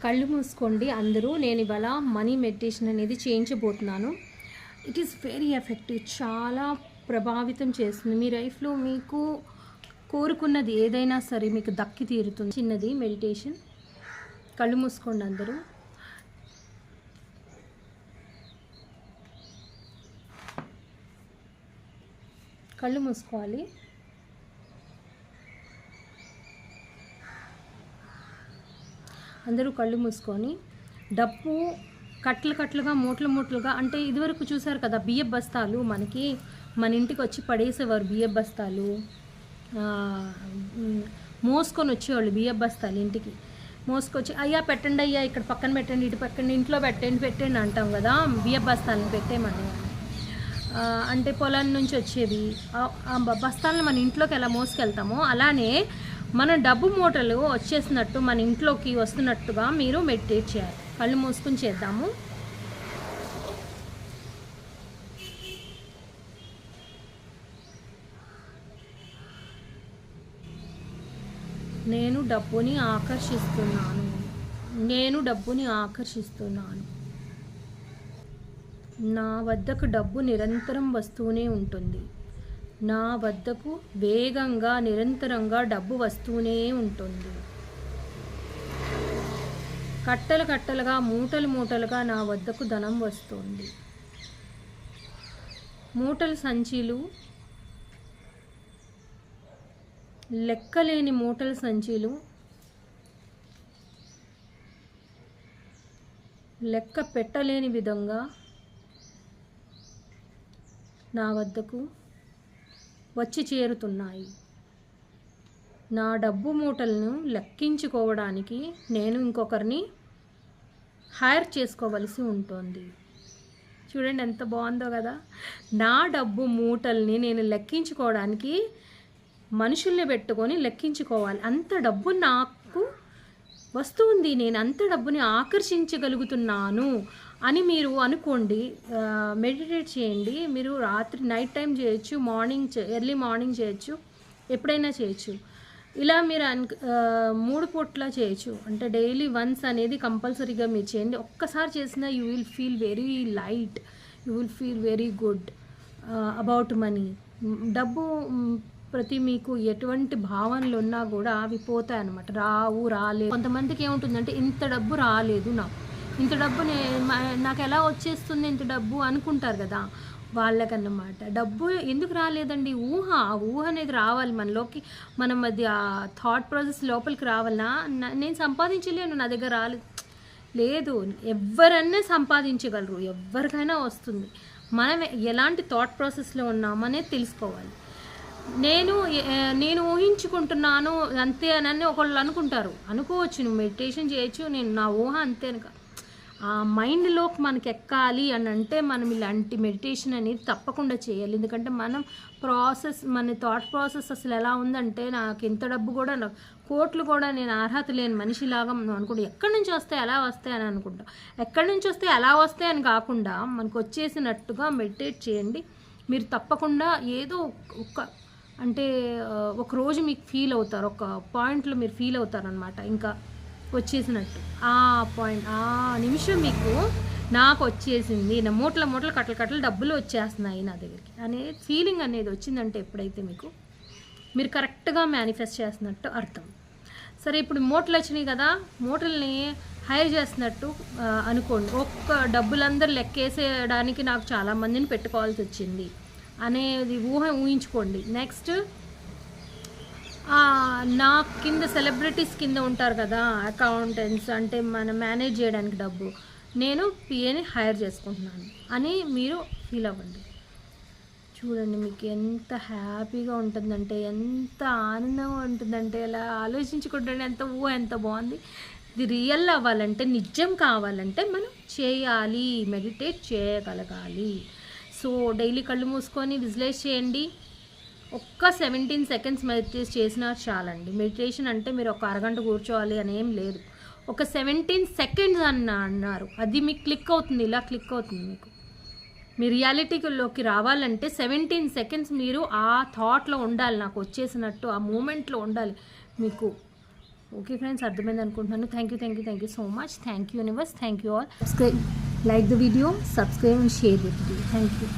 కళ్ళు మూసుకోండి అందరూ. నేను ఇవాళ మనీ మెడిటేషన్ అనేది చేయించబోతున్నాను. It is very effective. చాలా ప్రభావితం చేస్తుంది. మీ లైఫ్లో మీకు కోరుకున్నది ఏదైనా సరే మీకు దక్కి తీరుతుంది. చిన్నది మెడిటేషన్. కళ్ళు మూసుకోండి అందరూ. కళ్ళు మూసుకోవాలి. అందరూ కళ్ళు మూసుకొని డబ్బు కట్టలు కట్టలుగా మూటలు మూటలుగా, అంటే ఇదివరకు చూసారు కదా బియ్యం బస్తాలు మనకి మన ఇంటికి వచ్చి పడేసేవారు. బియ్యం బస్తాలు మోసుకొని వచ్చేవాళ్ళు. బియ్యం బస్తాలు ఇంటికి మోసుకొచ్చి అయ్యా పెట్టండి, అయ్యా ఇక్కడ పక్కన పెట్టండి, ఇటు పక్కన ఇంట్లో పెట్టండి అంటాం కదా. బియ్యం బస్తాలను పెట్టేమని అంటే పొలం నుంచి వచ్చేవి బస్తాలను మన ఇంట్లోకి ఎలా మోసుకెళ్తామో అలానే మన డబ్బు మూటలు వచ్చేసినట్టు మన ఇంట్లోకి వస్తున్నట్టుగా మీరు మెడిటేట్ చేయాలి. కళ్ళు మూసుకుని చేద్దాము. నేను డబ్బుని ఆకర్షిస్తున్నాను. నేను డబ్బుని ఆకర్షిస్తున్నాను. నా వద్దకు డబ్బు నిరంతరం వస్తూనే ఉంటుంది. నా వద్దకు వేగంగా నిరంతరంగా డబ్బు వస్తూనే ఉంటుంది. కట్టలు కట్టలుగా మూటలు మూటలుగా నా వద్దకు ధనం వస్తుంది. మూటల సంచీలు, లెక్కలేని మూటల సంచీలు, లెక్క పెట్టలేని విధంగా నా వద్దకు వచ్చి చేరుతున్నాయి. నా డబ్బు మూటలను లెక్కించుకోవడానికి నేను ఇంకొకరిని హైర్ చేసుకోవలసి ఉంటుంది. చూడండి ఎంత బాగుందో కదా. నా డబ్బు మూటల్ని నేను లెక్కించుకోవడానికి మనుషుల్ని పెట్టుకొని లెక్కించుకోవాలి. అంత డబ్బు నాకు వస్తుంది. నేను అంత డబ్బుని ఆకర్షించగలుగుతున్నాను అని మీరు అనుకోండి. మెడిటేట్ చేయండి. మీరు రాత్రి నైట్ టైం చేయొచ్చు, ఎర్లీ మార్నింగ్ చేయొచ్చు, ఎప్పుడైనా చేయొచ్చు. ఇలా మీరు 3 పూట్ల చేయొచ్చు. అంటే డైలీ వన్స్ అనేది కంపల్సరీగా మీరు చేయండి. ఒక్కసారి చేసినా you will feel very light, you will feel very good about money. డబ్బు ప్రతి మీకు ఎటువంటి భావనలు ఉన్నా కూడా అవి పోతాయి అన్నమాట. రాలేదు. కొంతమందికి ఏముంటుందంటే ఇంత డబ్బు రాలేదు, ఇంత డబ్బు నాకు ఎలా వచ్చేస్తుంది ఇంత డబ్బు అనుకుంటారు కదా వాళ్ళకన్నమాట. డబ్బు ఎందుకు రాలేదండి? ఊహ అనేది రావాలి మనలోకి. మనం అది ఆ థాట్ ప్రాసెస్ లోపలికి రావాలన్నా నేను సంపాదించలేను, నా దగ్గర లేదు. ఎవరన్నా సంపాదించగలరు, ఎవరికైనా వస్తుంది. మనం ఎలాంటి థాట్ ప్రాసెస్లో ఉన్నామనేది తెలుసుకోవాలి. నేను ఊహించుకుంటున్నాను అంతే అని ఒకళ్ళు అనుకోవచ్చు. నువ్వు మెడిటేషన్ చేయొచ్చు, నా ఊహ అంతేనక. ఆ మైండ్లోకి మనకి ఎక్కాలి అని అంటే మనం ఇలాంటి మెడిటేషన్ అనేది తప్పకుండా చేయాలి. ఎందుకంటే మన థాట్ ప్రాసెస్ అసలు ఎలా ఉందంటే, నాకు ఇంత డబ్బు కూడా, కోట్లు కూడా నేను అర్హత లేని మనిషిలాగా అనుకుంటా. ఎక్కడి నుంచి వస్తాయి ఎలా వస్తాయి అని అనుకుంటా. ఎక్కడి నుంచి వస్తాయి ఎలా వస్తాయి అని కాకుండా మనకు వచ్చేసినట్టుగా మెడిటేట్ చేయండి. మీరు తప్పకుండా ఏదో ఒక రోజు మీకు ఫీల్ అవుతారు, ఒక పాయింట్లో మీరు ఫీల్ అవుతారనమాట. ఇంకా వచ్చేసినట్టు ఆ పాయింట్, ఆ నిమిషం మీకు నాకు వచ్చేసింది, నా మూటల కట్టలు డబ్బులు వచ్చేస్తున్నాయి నా దగ్గరికి అనే ఫీలింగ్ అనేది వచ్చిందంటే ఎప్పుడైతే మీరు కరెక్ట్గా మేనిఫెస్ట్ చేస్తున్నట్టు అర్థం. సరే, ఇప్పుడు మూటలు వచ్చినాయి కదా, మూటల్ని హైర్ చేస్తున్నట్టు అనుకోండి. డబ్బులందరూ లెక్కేసేయడానికి నాకు చాలామందిని పెట్టుకోవాల్సి వచ్చింది అనేది ఊహించుకోండి. నెక్స్ట్ నా కింద సెలబ్రిటీస్ కింద ఉంటారు కదా అకౌంటెంట్స్, అంటే మనం మేనేజ్ చేయడానికి డబ్బు, నేను పిఏని హైర్ చేసుకుంటున్నాను అని మీరు ఫీల్ అవ్వండి. చూడండి మీకు ఎంత హ్యాపీగా ఉంటుందంటే, ఎంత ఆనందంగా ఉంటుందంటే, ఇలా ఆలోచించుకుంటే ఎంత బాగుంది. ఇది రియల్ అవ్వాలంటే, నిజం కావాలంటే మనం చేయాలి, మెడిటేట్ చేయగలగాలి. సో డైలీ కళ్ళు మూసుకొని విజువలైజ్ చేయండి. ఒక్క 17 సెకండ్స్ మెడిటేట్ చేసినా చాలండి. మెడిటేషన్ అంటే మీరు ఒక అరగంట కూర్చోవాలి అని ఏం లేదు. ఒక 17 సెకండ్స్ అన్నారు, అది మీకు క్లిక్ అవుతుంది, ఇలా క్లిక్ అవుతుంది. మీ రియాలిటీలోకి రావాలంటే 17 సెకండ్స్ మీరు ఆ థాట్లో ఉండాలి. నాకు వచ్చేసినట్టు ఆ మూమెంట్లో ఉండాలి. మీకు ఓకే ఫ్రెండ్స్, అర్థమైంది అనుకుంటున్నాను. Thank you so much. Thank you universe. Thank you all. Subscribe, like the video, subscribe and share with you. Thank you.